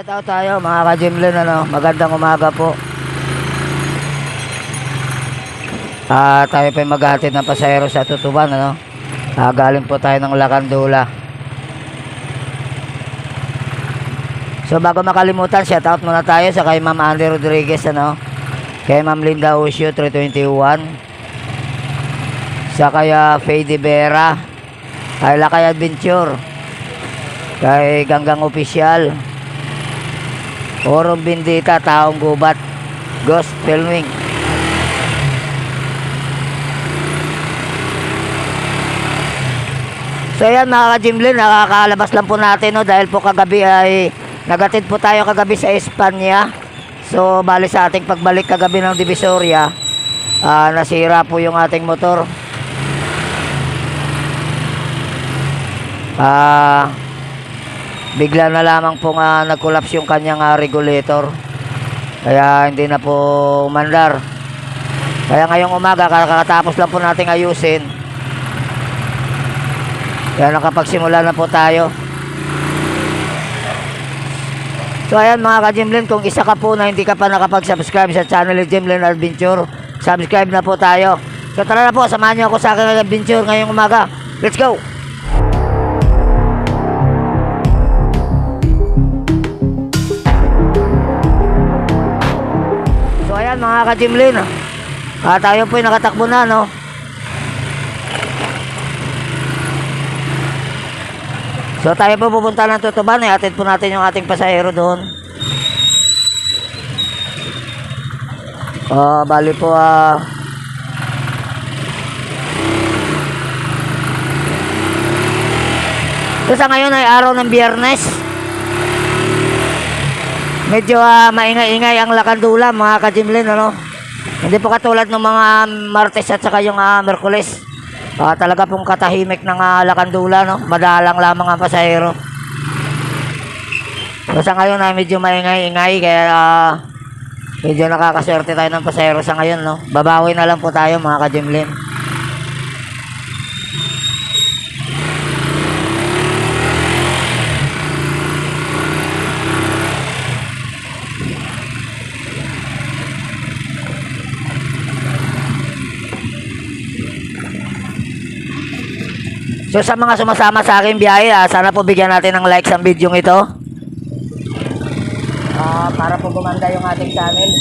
shout out tayo mga ka-Jimlin, ano, magandang umaga po. Tayo po yung maghahatid ng pasahero sa Tutuban, ano. Galing po tayo ng Lacandula. So bago makalimutan, shout out muna tayo sa kay Ma'am Andy Rodriguez, ano, kay Ma'am Linda Usio 321, sa kay Faye De Vera, kay Lakay Adventure, kay Ganggang Official, Orong Bindita, Taong Gubat, Ghost Filming. So yan mga ka-Jimlin, nakakalabas lang po natin, no, dahil po kagabi ay nagatid po tayo kagabi sa Espanya. So bali sa ating pagbalik kagabi ng Divisoria, nasira po yung ating motor. Bigla na lamang po nag-collapse yung kanyang regulator, kaya hindi na po umandar. Kaya ngayong umaga kakatapos lang po nating ayusin, kaya nakapagsimula na po tayo. So ayan mga ka-Jimlin, kung isa ka po na hindi ka pa nakapag-subscribe sa channel ni Jimlin Adventure, subscribe na po tayo. So tara na po, samahan niyo ako sa aking adventure ngayong umaga. Let's go! So ayan mga ka-Jimlin, tayo po ay nakatakbo na, no. So tayo po pupunta ng Tutuban, atid po natin yung ating pasahero doon. Bali po so sa ngayon ay araw ng Biyernes. Medyo maingay-ingay ang Lacandula mga ka-Jimlin, ano. Hindi po katulad ng mga Martes at saka yung Merkules. Talaga pong katahimik ng Lacandula, no? Madalang lamang ang pasahero. So sa ngayon ay medyo maingay-ingay, kaya medyo nakakaswerte tayo ng pasahero sa ngayon, no? Babawi na lang po tayo mga ka-Jimlin. So sa mga sumasama sa aking biyahe, sana po bigyan natin ng like sa video ito, para po gumanda yung ating channel.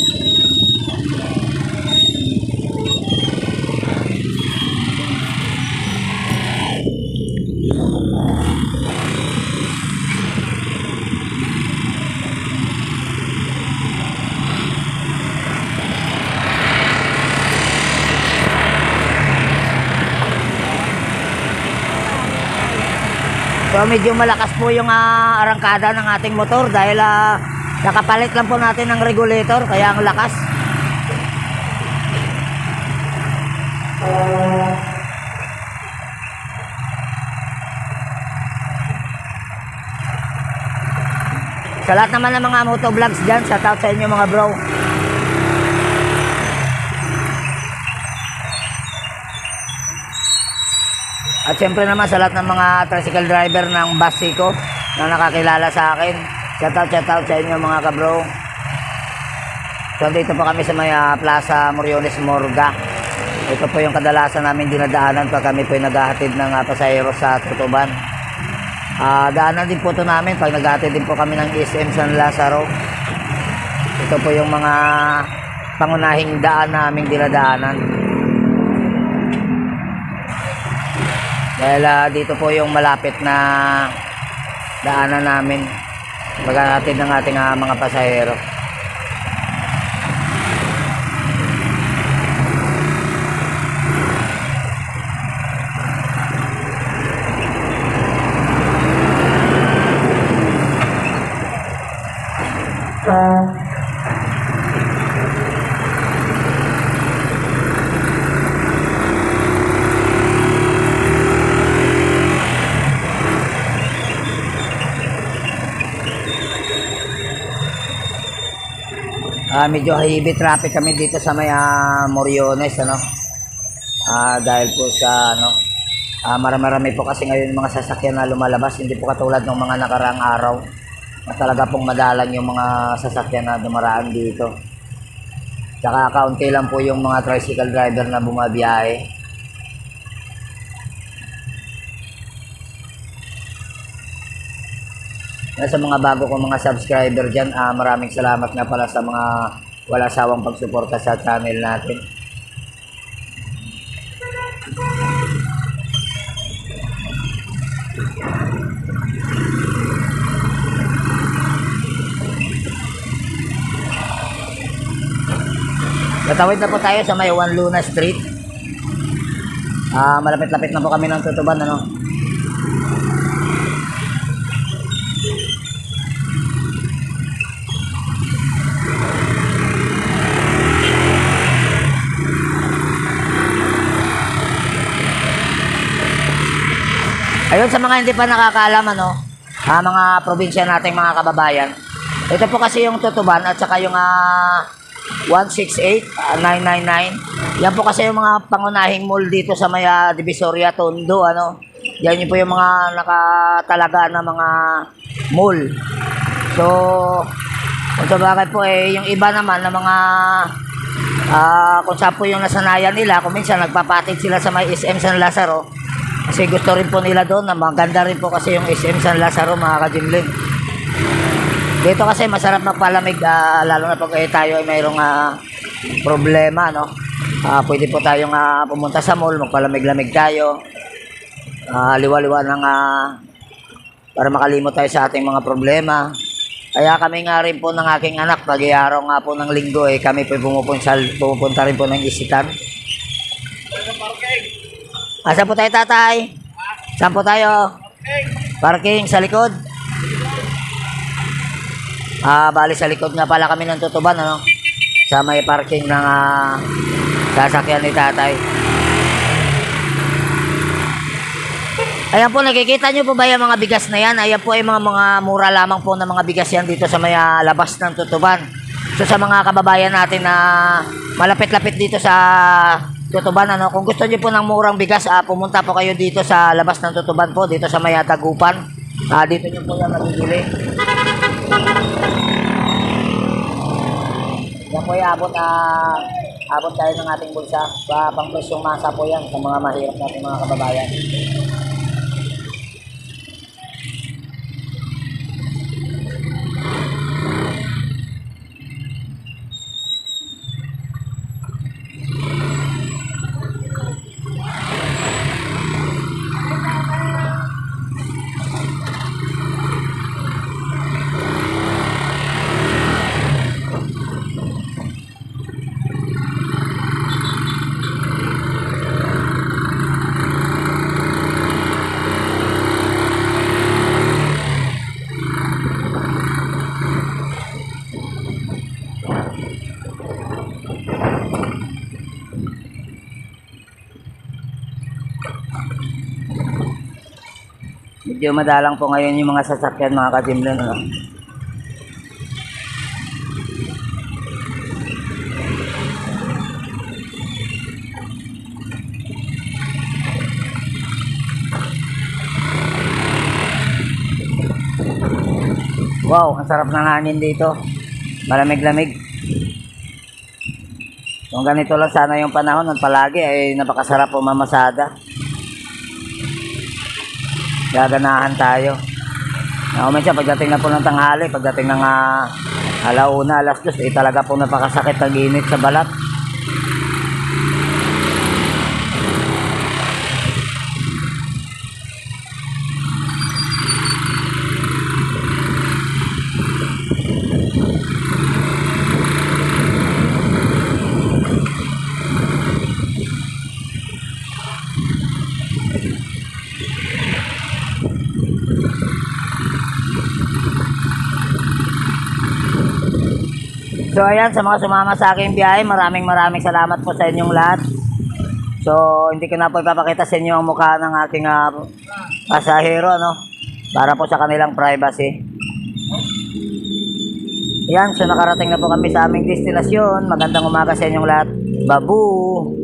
So medyo malakas po yung arangkada ng ating motor dahil nakapalit lang po natin ng regulator, kaya ang lakas. Sa lahat naman ng mga motovlogs dyan, shout out sa inyo mga bro. At syempre naman sa lahat ng mga tricycle driver ng Basico na nakakilala sa akin, shout out sa inyo mga kabro. So dito po kami sa may Plaza Moriones Morga. Ito po yung kadalasan namin dinadaanan pag kami po yung naghahatid ng pasahero sa Tutuban. Daanan din po ito namin pag naghahatid din po kami ng SM San Lazaro. Ito po yung mga pangunahing daan naming dinadaanan. Dahil dito po yung malapit na daanan namin paghahatid ng ating mga pasahero. Medyo heavy traffic kami dito sa may Moriones, ano. Dahil po sa marami po kasi ngayon mga sasakyan na lumalabas, hindi po katulad ng mga nakaraang araw. talaga pong madalang yung mga sasakyan na dumaraan dito. Tsaka kaunti lang po yung mga tricycle driver na bumabiyahe. Sa mga bago kong mga subscriber dyan, maraming salamat nga pala sa mga wala sawang pagsuporta sa channel natin. Tatawid na po tayo sa may Juan Luna Street. Malapit-lapit na po kami ng Tutuban, ano? Ayun, sa mga hindi pa nakakaalam, ano, mga probinsya nating mga kababayan. Ito po kasi yung Tutuban at saka yung 168, 999. Yan po kasi yung mga pangunahing mall dito sa may Divisoria, Tondo, ano. Yan yung po yung mga nakatalaga na mga mall. So, kung sa bakit po yung iba naman na mga kung saan po yung nasanayan nila, kung minsan nagpapatid sila sa may SM San Lazaro. Kasi gusto rin po nila doon na maganda rin po kasi yung SM San Lazaro, mga ka-Jimlin. Dito kasi masarap magpalamig, lalo na pag tayo ay mayroong problema, no? Pwede po tayong pumunta sa mall, magpalamig-lamig tayo. Liwa-liwa ng para makalimot tayo sa ating mga problema. Kaya kami nga rin po ng aking anak, pag-iaraw nga po ng linggo, kami po pumupunta rin po ng isitan. Saan po tayo, tatay? Saan po tayo? Parking sa likod. Bali sa likod nga pala kami ng Tutuban, ano? Sa may parking ng sasakyan ni tatay. Ayan po, nakikita nyo po ba yung mga bigas na yan? Ayan po ay mga mura lamang po na mga bigas yan dito sa may labas ng Tutuban. So sa mga kababayan natin na malapit-lapit dito sa Tutuban, ano, kung gusto niyo po ng murang bigas, pumunta po kayo dito sa labas ng Tutuban po, dito sa may Tagupan. Dito niyo po yan nabibili. Yan po yung abot tayo ng ating bulsa. Pang presyong masa po yan sa mga mahirap natin mga kababayan. Medyo madalang po ngayon yung mga sasakyan, mga ka-Jimlin, ano? Wow, ang sarap ng hangin dito. Malamig-lamig. Kung ganito lang sana yung panahon, palagi ay napakasarap po mamasada. Gaganahan tayo. Minsan pagdating na po ng tanghali, pagdating ng alauna, alas 2, talaga po napakasakit ng init sa balat. So ayan, sa mga sumama sa aking biyahe, maraming salamat po sa inyong lahat. So hindi ko na po ipapakita sa inyo ang mukha ng aking pasahero, no? Para po sa kanilang privacy. Ayan, so nakarating na po kami sa aming destinasyon. Magandang umaga sa inyong lahat. Babu!